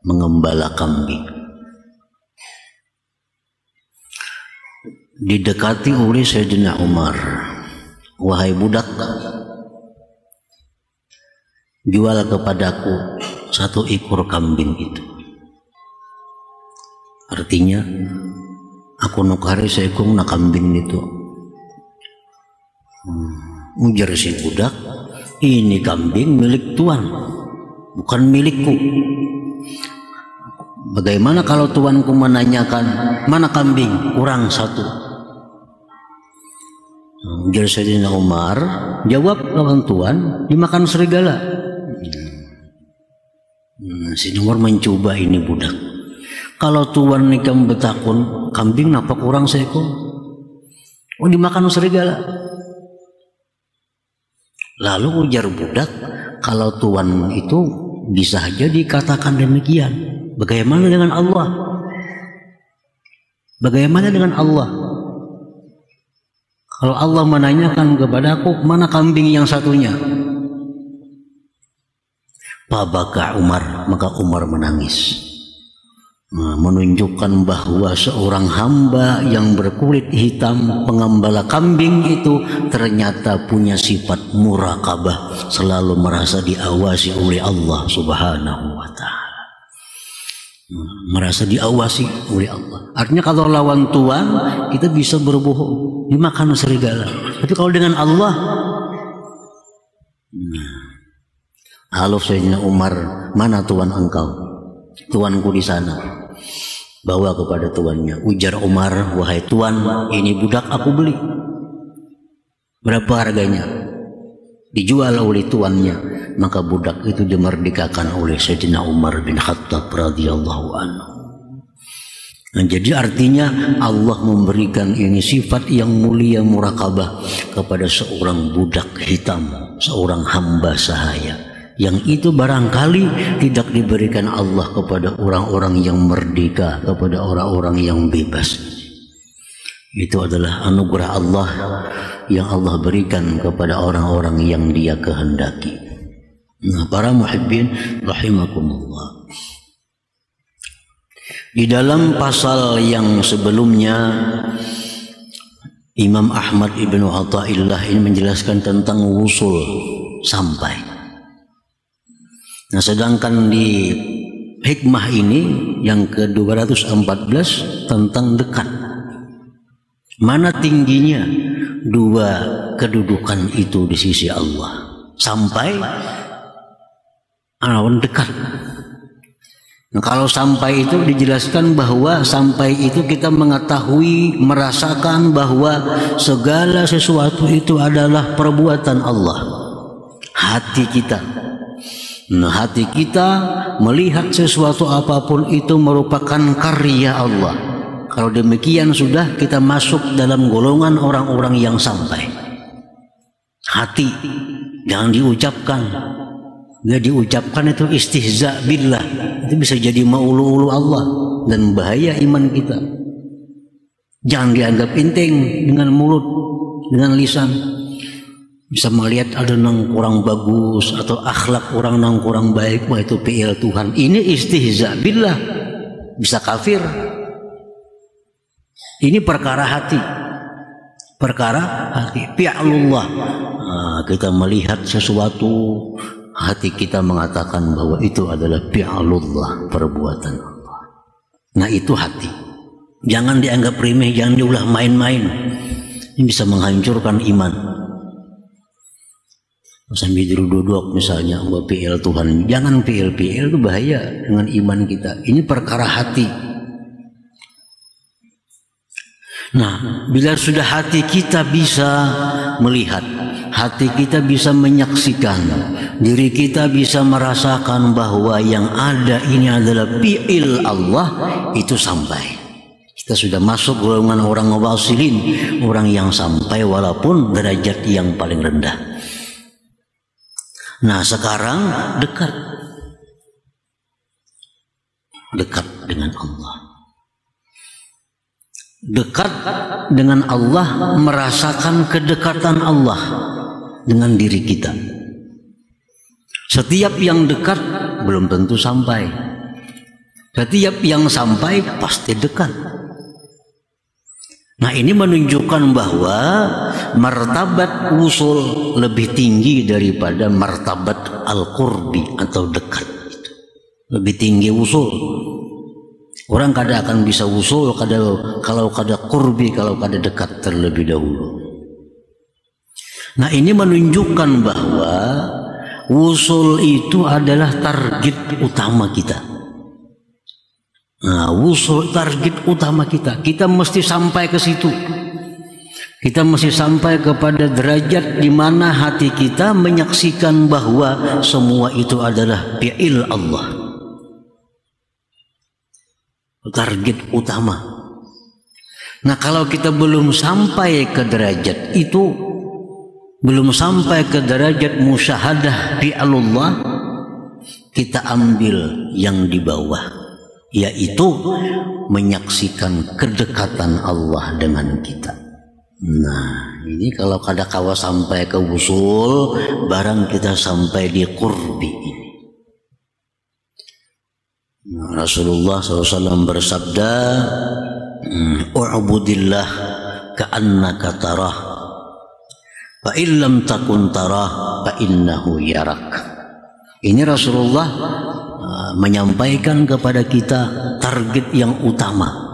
mengembala kambing. Didekati oleh Sayyidina Umar, wahai budak, jual kepadaku 1 ekor kambing itu. Artinya aku nukari seekor na kambing itu. Ujar si budak, ini kambing milik tuan, bukan milikku. Bagaimana kalau tuanku menanyakan mana kambing? Kurang 1. Ujar Sayyidina Umar, jawab lawan tuan, dimakan serigala. Si Umar mencoba ini budak. Kalau tuan nikam betakun kambing napa kurang seekor? Oh, dimakan serigala. Lalu ujar budak, kalau tuan itu bisa saja dikatakan demikian. Bagaimana dengan Allah? Bagaimana dengan Allah? Kalau Allah menanyakan kepadaku mana kambing yang satunya? Pabaka Umar, maka Umar menangis, menunjukkan bahwa seorang hamba yang berkulit hitam pengembala kambing itu ternyata punya sifat muraqabah, selalu merasa diawasi oleh Allah Subhanahu wa taala. Merasa diawasi oleh Allah. Artinya kalau lawan tuan kita bisa berbohong, dimakan serigala. Tapi kalau dengan Allah, halo Sayyidina Umar, mana tuan engkau? Tuanku di sana. Bawa kepada tuannya. Ujar Umar, wahai tuan, ini budak aku beli. Berapa harganya? Dijual oleh tuannya. Maka budak itu dimerdekakan oleh Sayyidina Umar bin Khattab radhiyallahu anhu. Nah, jadi artinya Allah memberikan ini sifat yang mulia muraqabah kepada seorang budak hitam, seorang hamba sahaya Yang itu barangkali tidak diberikan Allah kepada orang-orang yang merdeka, kepada orang-orang yang bebas. Itu adalah anugerah Allah yang Allah berikan kepada orang-orang yang Dia kehendaki. Nah, para muhibbin rahimakumullah. Di dalam pasal yang sebelumnya, Imam Ahmad Ibnu Athaillah ini menjelaskan tentang wusul, sampai. Nah, sedangkan di hikmah ini yang ke-214 tentang dekat. Mana tingginya dua kedudukan itu di sisi Allah? Sampai atau dekat. Nah, kalau sampai itu dijelaskan bahwa sampai itu kita mengetahui, merasakan bahwa segala sesuatu itu adalah perbuatan Allah. Hati kita. Nah, hati kita melihat sesuatu apapun itu merupakan karya Allah. Kalau demikian sudah kita masuk dalam golongan orang-orang yang sampai. Hati jangan diucapkan. Nggak diucapkan itu istihza billah, itu bisa jadi maulu-ulu Allah dan bahaya iman kita. Jangan dianggap penting dengan mulut, dengan lisan. Bisa melihat ada yang kurang bagus atau akhlak orang yang kurang baik, wah itu PL Tuhan. Ini istihza billah, bisa kafir. Ini perkara hati, perkara hati. Fi'lullah. Nah, kita melihat sesuatu, hati kita mengatakan bahwa itu adalah fi'lullah, perbuatan Allah. Nah, itu hati. Jangan dianggap remeh, jangan diulah main-main. Ini bisa menghancurkan iman. Sambil duduk-duduk misalnya buat PL Tuhan. Jangan PL itu bahaya dengan iman kita. Ini perkara hati. Nah, bila sudah hati kita bisa melihat, hati kita bisa menyaksikan, diri kita bisa merasakan bahwa yang ada ini adalah fi'il Allah, itu sampai. Kita sudah masuk golongan orang wasilin, orang yang sampai walaupun derajat yang paling rendah. Nah, sekarang dekat dengan Allah. Dekat dengan Allah, merasakan kedekatan Allah dengan diri kita. Setiap yang dekat belum tentu sampai. Setiap yang sampai pasti dekat. Nah, ini menunjukkan bahwa martabat wusul lebih tinggi daripada martabat al-qurbi atau dekat. Lebih tinggi wusul. Orang kadang akan bisa wusul kalau kada qurbi, kalau kada dekat terlebih dahulu. Nah, ini menunjukkan bahwa wusul itu adalah target utama kita. Nah, wusul target utama kita. Kita mesti sampai ke situ. Kita mesti sampai kepada derajat di mana hati kita menyaksikan bahwa semua itu adalah fi'il Allah. Target utama. Nah, kalau kita belum sampai ke derajat itu, belum sampai ke derajat musyahadah fi'lullah, kita ambil yang di bawah, yaitu menyaksikan kedekatan Allah dengan kita. Nah, ini kalau kada kawa sampai ke wusul, barang kita sampai di qurbi ini. Nah, Rasulullah SAW bersabda, "U'budillah ka'annaka tarah, fa illam takun tarah, fa innahu yarak." Ini Rasulullah menyampaikan kepada kita target yang utama.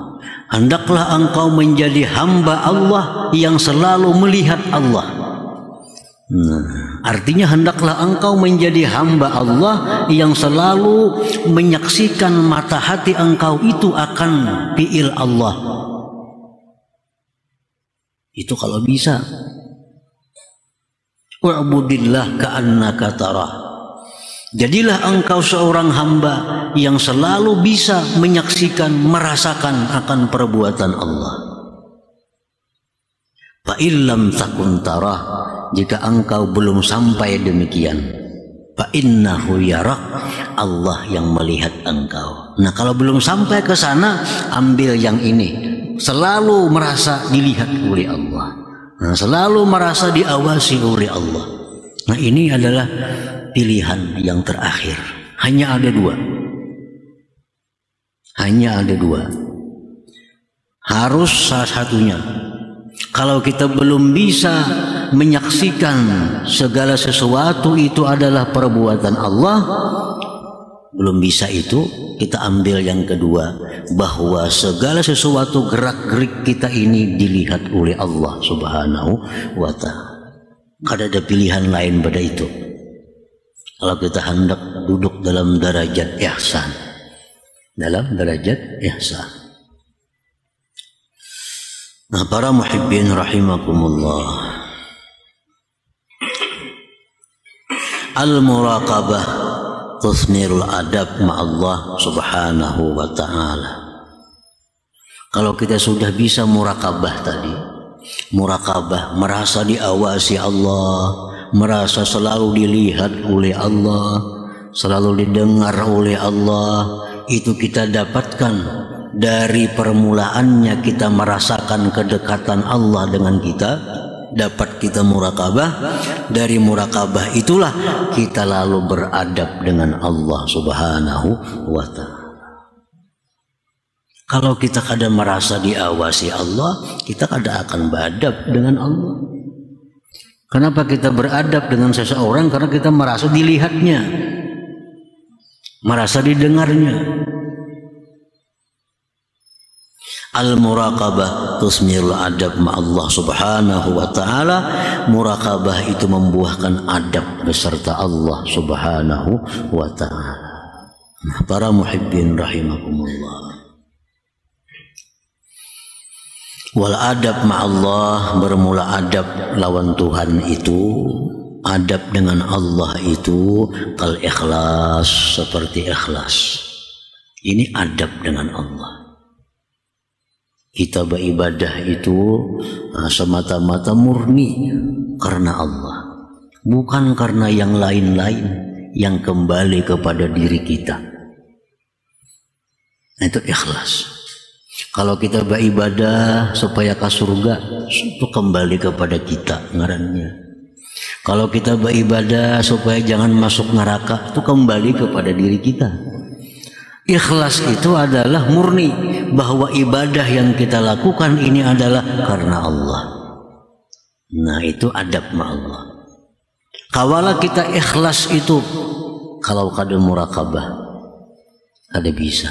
Hendaklah engkau menjadi hamba Allah yang selalu melihat Allah. Nah, artinya hendaklah engkau menjadi hamba Allah yang selalu menyaksikan mata hati engkau itu akan fi'il Allah. Itu kalau bisa. Wa'budillah ka'annaka tarah. Jadilah engkau seorang hamba yang selalu bisa menyaksikan, merasakan akan perbuatan Allah. Fa illam takun tarah, jika engkau belum sampai demikian, fa innahu yarak, Allah yang melihat engkau. Nah, kalau belum sampai ke sana, ambil yang ini. Selalu merasa dilihat oleh Allah. Nah, selalu merasa diawasi oleh Allah. Nah, ini adalah pilihan yang terakhir. Hanya ada dua. Hanya ada dua. Harus salah satunya. Kalau kita belum bisa menyaksikan segala sesuatu itu adalah perbuatan Allah, belum bisa itu, kita ambil yang kedua, bahwa segala sesuatu gerak-gerik kita ini dilihat oleh Allah Subhanahu wa ta'ala. Ada pilihan lain pada itu. Kalau kita hendak duduk dalam derajat ihsan, dalam derajat ihsan. Nah, para muhibbin rahimakumullah, al-muraqabah tusnirul adab ma'allah subhanahu wa ta'ala. Kalau kita sudah bisa murakabah tadi, murakabah, merasa diawasi Allah, merasa selalu dilihat oleh Allah, selalu didengar oleh Allah, itu kita dapatkan dari permulaannya kita merasakan kedekatan Allah dengan kita, dapat kita murakabah. Dari murakabah itulah kita lalu beradab dengan Allah Subhanahu wa ta'ala. Kalau kita kadang merasa diawasi Allah, kita kadang akan beradab dengan Allah. Kenapa kita beradab dengan seseorang? Karena kita merasa dilihatnya, merasa didengarnya. Al-muraqabah tusmirul adab ma'allah subhanahu wa ta'ala. Muraqabah itu membuahkan adab beserta Allah subhanahu wa ta'ala. Para muhibbin rahimakumullah, wal adab ma'allah, bermula adab lawan Tuhan itu, adab dengan Allah itu kal ikhlas, seperti ikhlas. Ini adab dengan Allah. Kita beribadah itu semata-mata murni karena Allah, bukan karena yang lain-lain yang kembali kepada diri kita. Itu ikhlas. Kalau kita beribadah supaya ke surga, itu kembali kepada kita ngarannya. Kalau kita beribadah supaya jangan masuk neraka, itu kembali kepada diri kita. Ikhlas itu adalah murni, bahwa ibadah yang kita lakukan ini adalah karena Allah. Nah, itu adab ma'allah. Kawala kita ikhlas itu, kalau kada murakabah, kada bisa.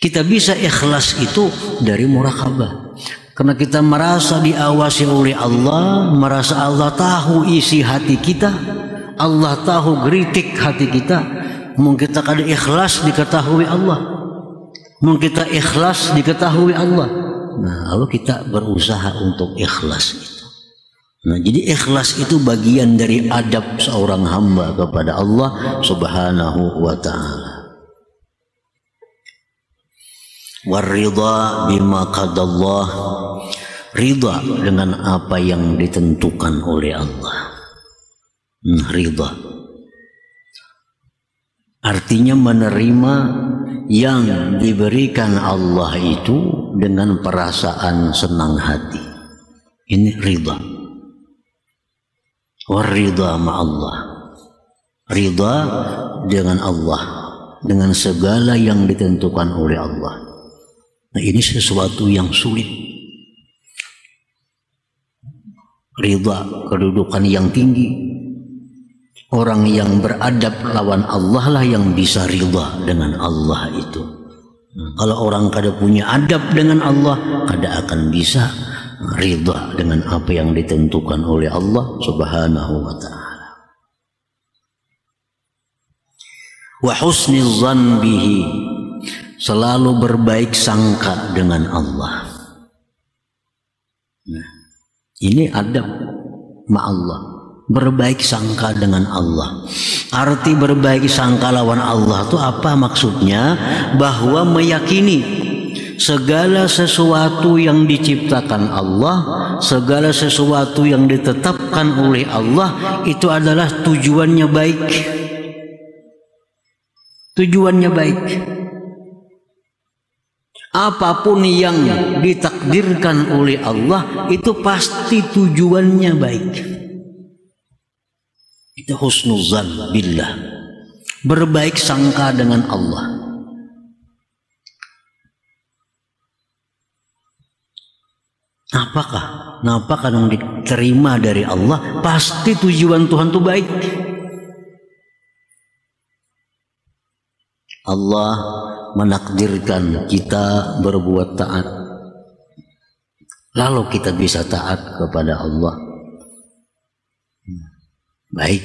Kita bisa ikhlas itu dari murakabah, karena kita merasa diawasi oleh Allah, merasa Allah tahu isi hati kita, Allah tahu geritik hati kita. Mungkin kita kada ikhlas diketahui Allah, mungkin kita ikhlas diketahui Allah. Nah, lalu kita berusaha untuk ikhlas itu. Nah, jadi ikhlas itu bagian dari adab seorang hamba kepada Allah subhanahu wa ta'ala. Waridha bima qadallah, ridha dengan apa yang ditentukan oleh Allah. Ridha artinya menerima yang diberikan Allah itu dengan perasaan senang hati. Ini ridha. Waridha ma'allah, ridha dengan Allah, dengan segala yang ditentukan oleh Allah. Nah, ini sesuatu yang sulit. Ridha, kedudukan yang tinggi. Orang yang beradab lawan Allah lah yang bisa ridha dengan Allah itu. Kalau orang kada punya adab dengan Allah, kada akan bisa ridha dengan apa yang ditentukan oleh Allah subhanahu wa ta'ala. Wa husnil zan bihi, selalu berbaik sangka dengan Allah. Nah, ini adab ma'allah, berbaik sangka dengan Allah. Arti berbaik sangka lawan Allah itu apa maksudnya? Bahwa meyakini segala sesuatu yang diciptakan Allah, segala sesuatu yang ditetapkan oleh Allah itu adalah tujuannya baik. Tujuannya baik. Apapun yang ditakdirkan oleh Allah itu pasti tujuannya baik. Itu husnuzan billah, berbaik sangka dengan Allah. Apakah yang diterima dari Allah pasti tujuan Tuhan itu baik. Allah menakdirkan kita berbuat taat, lalu kita bisa taat kepada Allah. Baik.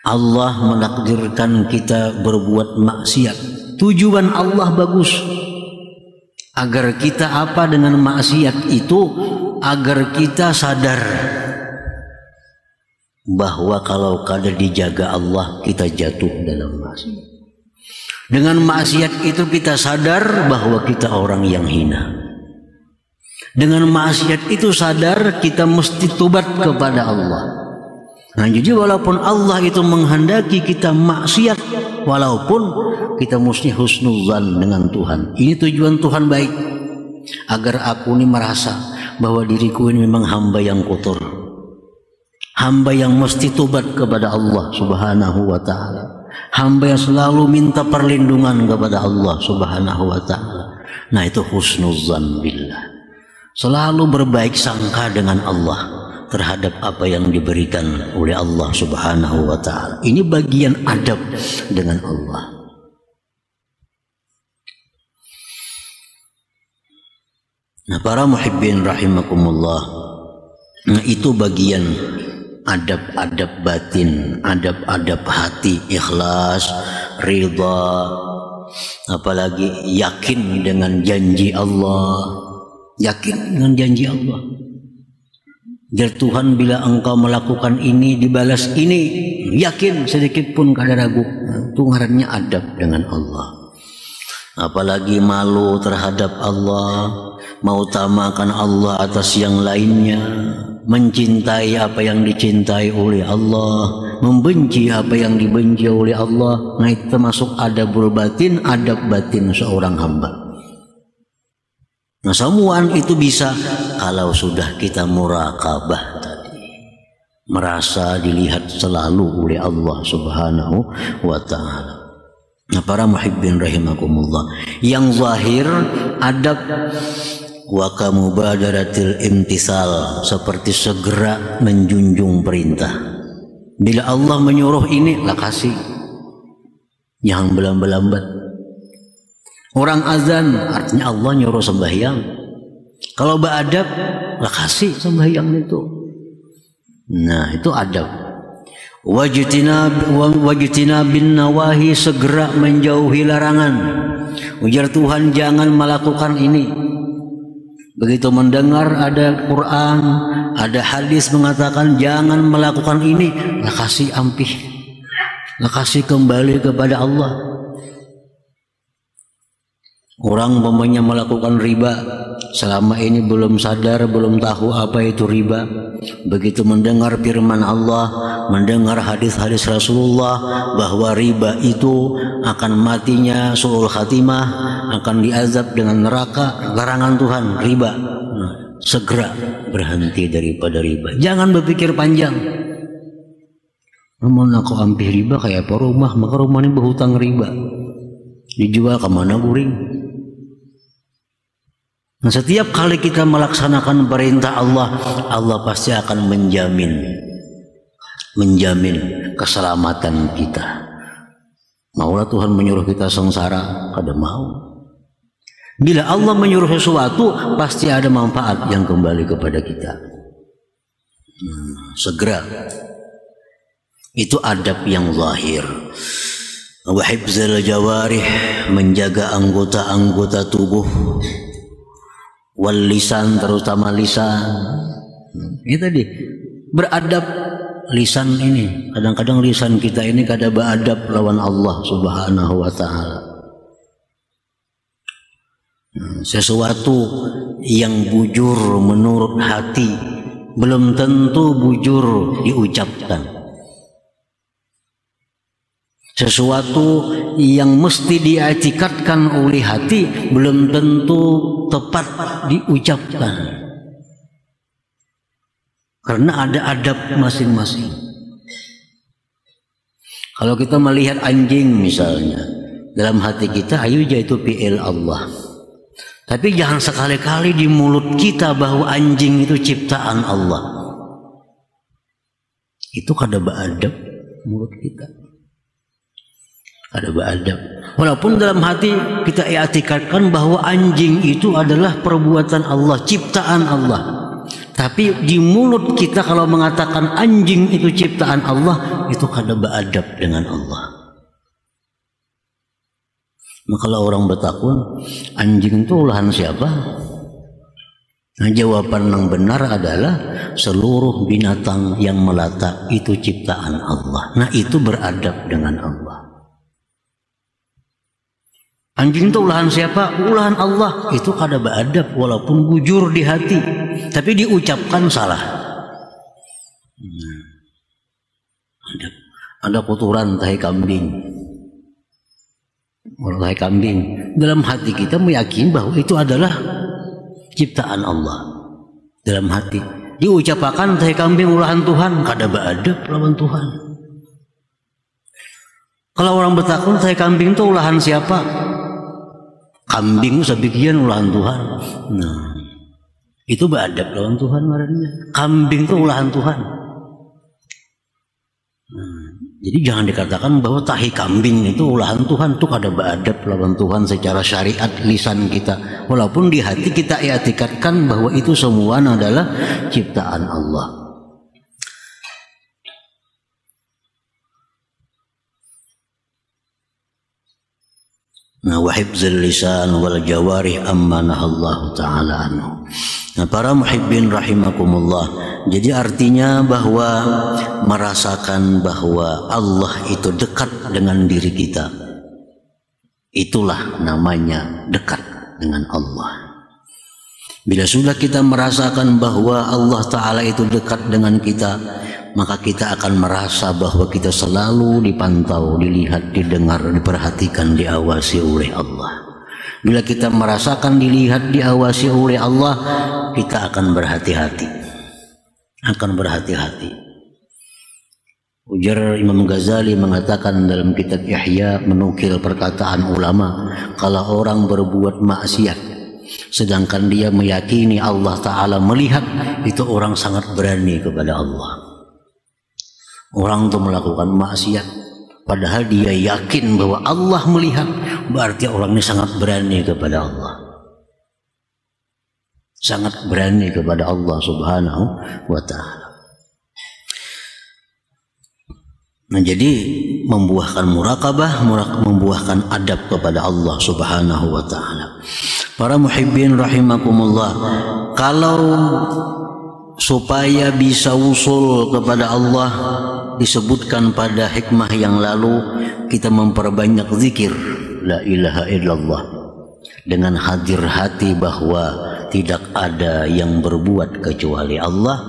Allah menakdirkan kita berbuat maksiat, tujuan Allah bagus. Agar kita apa dengan maksiat itu? Agar kita sadar bahwa kalau kadar dijaga Allah, kita jatuh dalam maksiat. Dengan maksiat itu kita sadar bahwa kita orang yang hina. Dengan maksiat itu sadar kita mesti tobat kepada Allah. Nah, jadi walaupun Allah itu menghendaki kita maksiat, walaupun kita mesti husnuzan dengan Tuhan. Ini tujuan Tuhan baik, agar aku ini merasa bahwa diriku ini memang hamba yang kotor, hamba yang mesti tobat kepada Allah Subhanahu wa ta'ala, hamba yang selalu minta perlindungan kepada Allah Subhanahu wa ta'ala. Nah, itu husnuzan billah, selalu berbaik sangka dengan Allah terhadap apa yang diberikan oleh Allah Subhanahu wa ta'ala. Ini bagian adab dengan Allah. Nah, para muhibbin rahimakumullah, nah, itu bagian adab-adab batin, adab-adab hati, ikhlas, ridha, apalagi yakin dengan janji Allah, yakin dengan janji Allah. Jar Tuhan, bila engkau melakukan ini dibalas ini, yakin sedikit pun kada ragu. Itu ngarannya adab dengan Allah. Apalagi malu terhadap Allah, mau utamakan Allah atas yang lainnya, mencintai apa yang dicintai oleh Allah, membenci apa yang dibenci oleh Allah. Nah, itu termasuk adabul batin, adab batin seorang hamba. Nah, semuaan itu bisa kalau sudah kita muraqabah tadi, merasa dilihat selalu oleh Allah Subhanahu wa ta'ala. Nah, para muhibbin rahimakumullah, yang zahir adab wa kamubadaratil imtisal, seperti segera menjunjung perintah. Bila Allah menyuruh ini, lah kasih, jangan berlambat-lambat. Orang azan artinya Allah nyuruh sembahyang. Kalau beradab, lah kasih sembahyang itu. Nah, itu adab. Wajtinab bin nawahi, segera menjauhi larangan. Ujar Tuhan, jangan melakukan ini. Begitu mendengar ada Quran, ada hadis mengatakan jangan melakukan ini, lah kasih ampih, lah kasih kembali kepada Allah. Orang umpamanya melakukan riba, selama ini belum sadar, belum tahu apa itu riba. Begitu mendengar firman Allah, mendengar hadis-hadis Rasulullah bahwa riba itu akan matinya su'ul khatimah, akan diazab dengan neraka, larangan Tuhan riba. Nah, segera berhenti daripada riba. Jangan berpikir panjang. Namun aku ampih riba kayak apa rumah, maka rumah ini berhutang riba, dijual kemana guring. Nah, setiap kali kita melaksanakan perintah Allah, Allah pasti akan menjamin keselamatan kita. Maulah Tuhan menyuruh kita sengsara, kada mau. Bila Allah menyuruh sesuatu, pasti ada manfaat yang kembali kepada kita. Segera. Itu adab yang zahir. Wa hifzul jawarih, menjaga anggota-anggota tubuh. Wal lisan, terutama lisan. Ini tadi beradab lisan ini. Kadang-kadang lisan kita ini kada beradab lawan Allah Subhanahu wa ta'ala. Sesuatu yang bujur menurut hati belum tentu bujur diucapkan. Sesuatu yang mesti diiktikadkan oleh hati belum tentu tepat diucapkan. Karena ada adab masing-masing. Kalau kita melihat anjing misalnya, dalam hati kita ayo itu fi'il Allah. Tapi jangan sekali-kali di mulut kita bahwa anjing itu ciptaan Allah. Itu kada beadab mulut kita. Ada beradab. Walaupun dalam hati kita i'tikadkan bahwa anjing itu adalah perbuatan Allah, ciptaan Allah. Tapi di mulut kita kalau mengatakan anjing itu ciptaan Allah, itu kada beradab dengan Allah. Maka kalau orang bertakun, anjing itu olahan siapa? Nah, jawaban yang benar adalah seluruh binatang yang melata itu ciptaan Allah. Nah, itu beradab dengan Allah. Anjing itu ulahan siapa? Ulahan Allah. Itu kada beadab walaupun bujur di hati, tapi diucapkan salah. Ada kotoran tahi kambing. Orang tahi kambing. Dalam hati kita meyakini bahwa itu adalah ciptaan Allah. Dalam hati diucapkan tahi kambing ulahan Tuhan, kada beadab lawan Tuhan. Kalau orang bertakun tahi kambing itu ulahan siapa? Kambing sebagian ulahan Tuhan. Nah, itu beradab lawan Tuhan marahnya. Kambing itu ulahan Tuhan. Nah, jadi jangan dikatakan bahwa tahi kambing itu ulahan Tuhan, itu kada beadab lawan Tuhan secara syariat lisan kita. Walaupun di hati kita i'tikadkan bahwa itu semua adalah ciptaan Allah. Nah, wa hifdzul lisan wal jawarih amma nahallahu ta'ala anhu. Nah, para muhibbin rahimakumullah, jadi artinya bahwa merasakan bahwa Allah itu dekat dengan diri kita, itulah namanya dekat dengan Allah. Bila sudah kita merasakan bahwa Allah Ta'ala itu dekat dengan kita, maka kita akan merasa bahwa kita selalu dipantau, dilihat, didengar, diperhatikan, diawasi oleh Allah. Bila kita merasakan dilihat, diawasi oleh Allah, kita akan berhati-hati. Ujar Imam Ghazali mengatakan dalam kitab Ihya, menukil perkataan ulama, kalau orang berbuat maksiat sedangkan dia meyakini Allah Ta'ala melihat, itu orang sangat berani kepada Allah. Orang itu melakukan maksiat padahal dia yakin bahwa Allah melihat, berarti orang ini sangat berani kepada Allah. Sangat berani kepada Allah Subhanahu wa ta'ala. Nah, jadi membuahkan muraqabah, membuahkan adab kepada Allah Subhanahu wa ta'ala. Para muhibbin rahimakumullah, kalau supaya bisa usul kepada Allah, disebutkan pada hikmah yang lalu, kita memperbanyak zikir la ilaha illallah dengan hadir hati bahwa tidak ada yang berbuat kecuali Allah.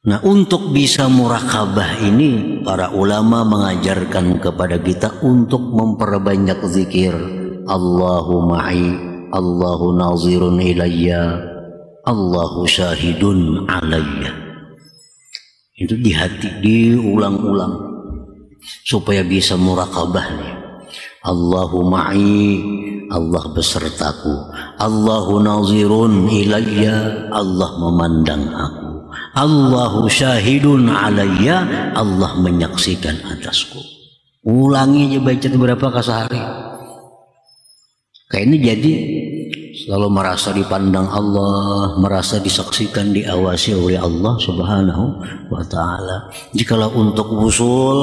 Nah, untuk bisa muraqabah ini, para ulama mengajarkan kepada kita untuk memperbanyak zikir. Allahu ma'i, Allahu nazirun ilayya, Allahu syahidun alayya. Itu di hati, diulang-ulang supaya bisa muraqabah nih. Allahu ma'i, Allah besertaku. Allahu nazirun ilayya, Allah memandang aku. Allahu syahidun alayya, Allah menyaksikan atasku. Ulangi aja, baca berapa kali sehari. Kayak ini jadi selalu merasa dipandang Allah, merasa disaksikan, diawasi oleh Allah Subhanahu wa ta'ala. Jikalau untuk usul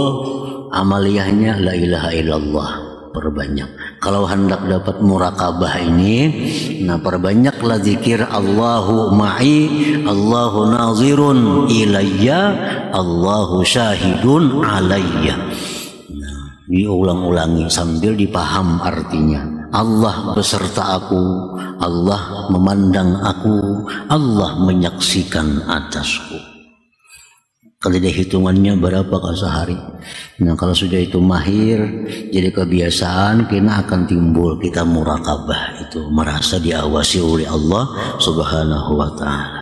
amaliyahnya la ilaha illallah, perbanyak. Kalau hendak dapat muraqabah ini, nah perbanyaklah zikir Allahu ma'i, Allahu nazirun ilayya, Allahu syahidun alayya. Nah, diulang-ulangi sambil dipaham artinya. Allah beserta aku, Allah memandang aku, Allah menyaksikan atasku. Kalau ada hitungannya berapakah sehari? Nah kalau sudah itu mahir, jadi kebiasaan, kena akan timbul kita murakabah itu, merasa diawasi oleh Allah Subhanahu wa ta'ala.